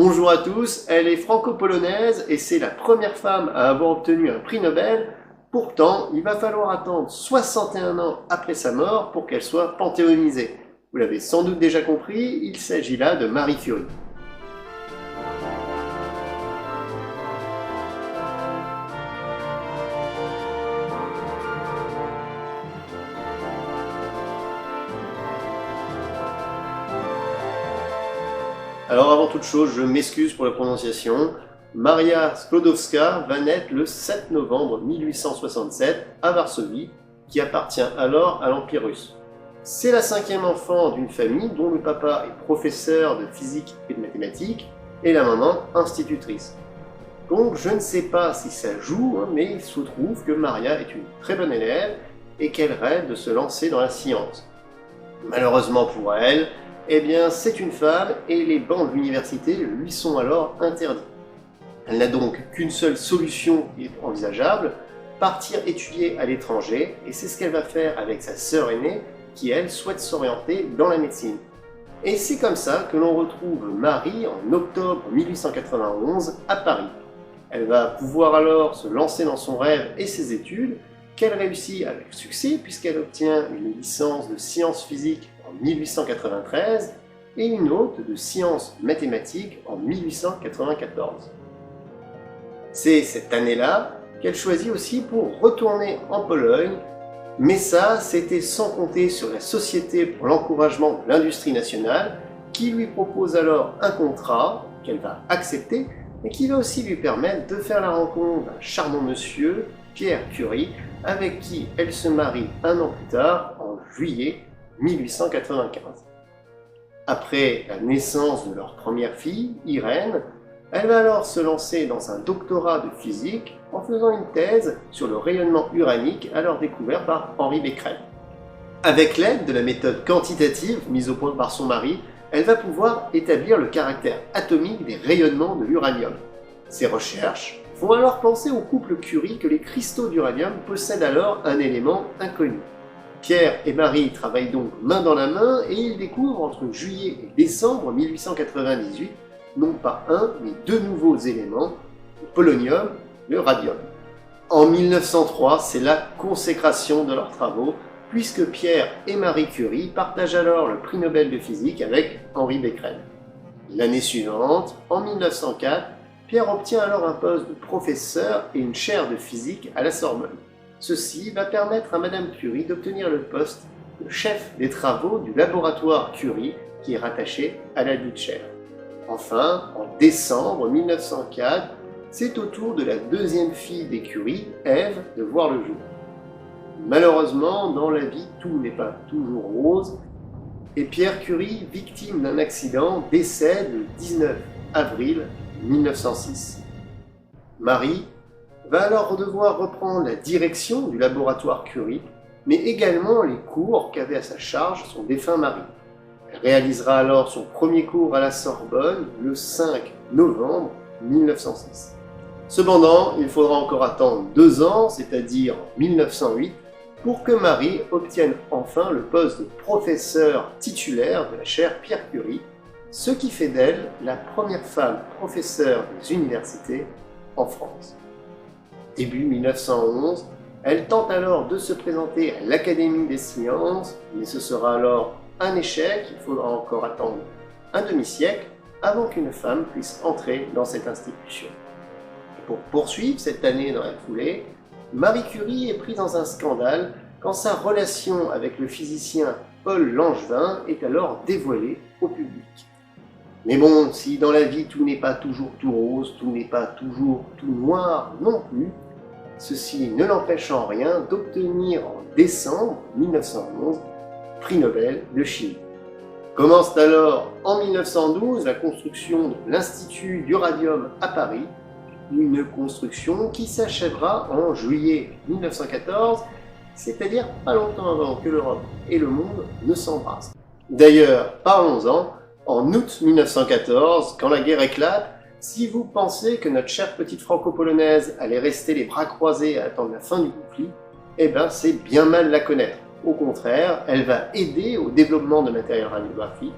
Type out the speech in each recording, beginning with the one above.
Bonjour à tous, elle est franco-polonaise et c'est la première femme à avoir obtenu un prix Nobel. Pourtant, il va falloir attendre 61 ans après sa mort pour qu'elle soit panthéonisée. Vous l'avez sans doute déjà compris, il s'agit là de Marie Curie. Alors avant toute chose, je m'excuse pour la prononciation. Maria Sklodowska va naître le 7 novembre 1867 à Varsovie, qui appartient alors à l'Empire russe. C'est la cinquième enfant d'une famille dont le papa est professeur de physique et de mathématiques et la maman institutrice. Donc je ne sais pas si ça joue, mais il se trouve que Maria est une très bonne élève et qu'elle rêve de se lancer dans la science. Malheureusement pour elle, c'est une femme et les bancs de l'université lui sont alors interdits. Elle n'a donc qu'une seule solution qui est envisageable, partir étudier à l'étranger, et c'est ce qu'elle va faire avec sa sœur aînée, qui elle souhaite s'orienter dans la médecine. Et c'est comme ça que l'on retrouve Marie en octobre 1891 à Paris. Elle va pouvoir alors se lancer dans son rêve et ses études, qu'elle réussit avec succès puisqu'elle obtient une licence de sciences physiques en 1893 et une autre de sciences mathématiques en 1894. C'est cette année-là qu'elle choisit aussi pour retourner en Pologne, mais ça, c'était sans compter sur la Société pour l'encouragement de l'industrie nationale qui lui propose alors un contrat qu'elle va accepter et qui va aussi lui permettre de faire la rencontre d'un charmant monsieur, Pierre Curie, avec qui elle se marie un an plus tard, en juillet 1895. Après la naissance de leur première fille, Irène, elle va alors se lancer dans un doctorat de physique en faisant une thèse sur le rayonnement uranique alors découvert par Henri Becquerel. Avec l'aide de la méthode quantitative mise au point par son mari, elle va pouvoir établir le caractère atomique des rayonnements de l'uranium. Ces recherches font alors penser au couple Curie que les cristaux d'uranium possèdent alors un élément inconnu. Pierre et Marie travaillent donc main dans la main et ils découvrent entre juillet et décembre 1898 non pas un, mais deux nouveaux éléments, le polonium et le radium. En 1903, c'est la consécration de leurs travaux, puisque Pierre et Marie Curie partagent alors le prix Nobel de physique avec Henri Becquerel. L'année suivante, en 1904, Pierre obtient alors un poste de professeur et une chaire de physique à la Sorbonne. Ceci va permettre à Madame Curie d'obtenir le poste de chef des travaux du laboratoire Curie, qui est rattaché à la dite chaire. Enfin, en décembre 1904, c'est au tour de la deuxième fille des Curie, Ève, de voir le jour. Malheureusement, dans la vie, tout n'est pas toujours rose, et Pierre Curie, victime d'un accident, décède le 19 avril 1906. Marie va alors devoir reprendre la direction du laboratoire Curie, mais également les cours qu'avait à sa charge son défunt mari. Elle réalisera alors son premier cours à la Sorbonne le 5 novembre 1906. Cependant, il faudra encore attendre 2 ans, c'est-à-dire en 1908, pour que Marie obtienne enfin le poste de professeur titulaire de la chaire Pierre Curie, ce qui fait d'elle la première femme professeure des universités en France. Début 1911, elle tente alors de se présenter à l'Académie des sciences, mais ce sera alors un échec, il faudra encore attendre un demi-siècle avant qu'une femme puisse entrer dans cette institution. Et pour poursuivre cette année dans la foulée, Marie Curie est prise dans un scandale quand sa relation avec le physicien Paul Langevin est alors dévoilée au public. Mais bon, si dans la vie tout n'est pas toujours tout rose, tout n'est pas toujours tout noir non plus, ceci ne l'empêche en rien d'obtenir en décembre 1911 prix Nobel de chimie. Commence alors en 1912 la construction de l'Institut du radium à Paris, une construction qui s'achèvera en juillet 1914, c'est-à-dire pas longtemps avant que l'Europe et le monde ne s'embrassent. D'ailleurs, parlons-en, en août 1914, quand la guerre éclate, si vous pensez que notre chère petite franco-polonaise allait rester les bras croisés à attendre la fin du conflit, c'est bien mal la connaître. Au contraire, elle va aider au développement de matériel radiographique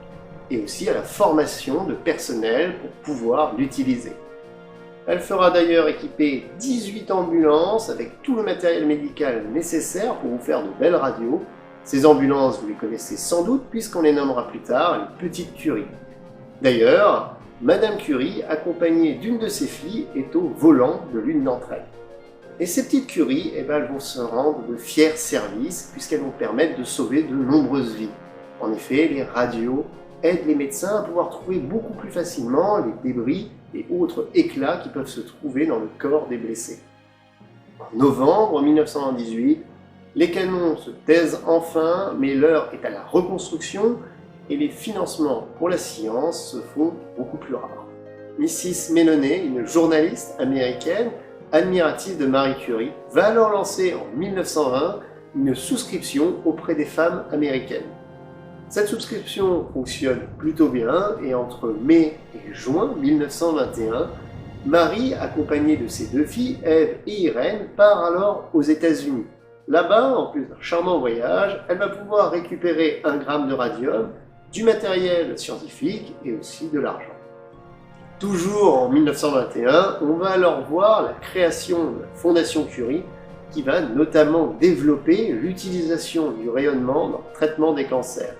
et aussi à la formation de personnel pour pouvoir l'utiliser. Elle fera d'ailleurs équiper 18 ambulances avec tout le matériel médical nécessaire pour vous faire de belles radios. Ces ambulances, vous les connaissez sans doute puisqu'on les nommera plus tard les petites Curie. D'ailleurs, Madame Curie, accompagnée d'une de ses filles, est au volant de l'une d'entre elles. Et ces petites Curie, elles vont se rendre de fiers services puisqu'elles vont permettre de sauver de nombreuses vies. En effet, les radios aident les médecins à pouvoir trouver beaucoup plus facilement les débris et autres éclats qui peuvent se trouver dans le corps des blessés. En novembre 1918, les canons se taisent enfin, mais l'heure est à la reconstruction et les financements pour la science se font beaucoup plus rares. Mrs. Melloney, une journaliste américaine admirative de Marie Curie, va alors lancer en 1920 une souscription auprès des femmes américaines. Cette souscription fonctionne plutôt bien et entre mai et juin 1921, Marie, accompagnée de ses deux filles, Ève et Irène, part alors aux États-Unis. Là-bas, en plus d'un charmant voyage, elle va pouvoir récupérer 1 gramme de radium, du matériel scientifique et aussi de l'argent. Toujours en 1921, on va alors voir la création de la Fondation Curie qui va notamment développer l'utilisation du rayonnement dans le traitement des cancers.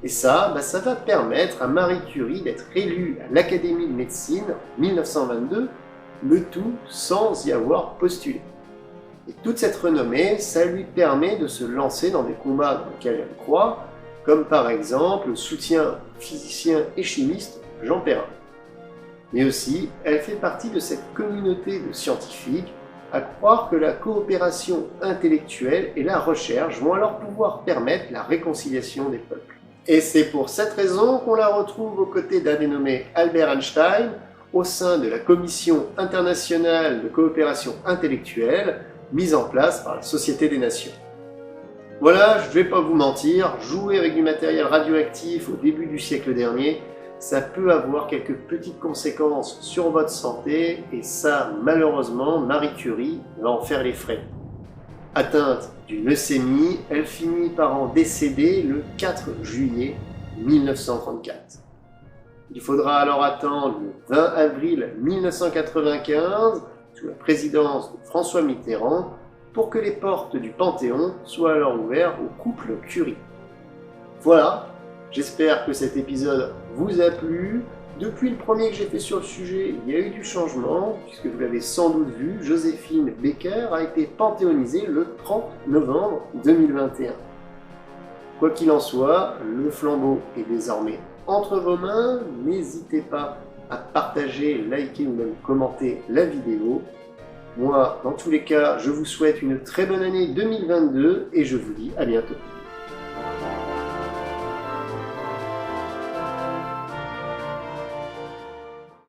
Et ça va permettre à Marie Curie d'être élue à l'Académie de médecine en 1922, le tout sans y avoir postulé. Et toute cette renommée, ça lui permet de se lancer dans des combats dans lesquels elle croit, comme par exemple le soutien au physicien et chimiste Jean Perrin. Mais aussi, elle fait partie de cette communauté de scientifiques à croire que la coopération intellectuelle et la recherche vont alors pouvoir permettre la réconciliation des peuples. Et c'est pour cette raison qu'on la retrouve aux côtés d'un dénommé Albert Einstein au sein de la Commission internationale de coopération intellectuelle mise en place par la Société des Nations. Voilà, je ne vais pas vous mentir, jouer avec du matériel radioactif au début du siècle dernier, ça peut avoir quelques petites conséquences sur votre santé et ça, malheureusement, Marie Curie va en faire les frais. Atteinte d'une leucémie, elle finit par en décéder le 4 juillet 1934. Il faudra alors attendre le 20 avril 1995, sous la présidence de François Mitterrand, pour que les portes du Panthéon soient alors ouvertes au couple Curie. Voilà, j'espère que cet épisode vous a plu. Depuis le premier que j'ai fait sur le sujet, il y a eu du changement, puisque vous l'avez sans doute vu, Joséphine Baker a été panthéonisée le 30 novembre 2021. Quoi qu'il en soit, le flambeau est désormais entre vos mains. N'hésitez pas à partager, liker ou même commenter la vidéo. Moi, dans tous les cas, je vous souhaite une très bonne année 2022 et je vous dis à bientôt.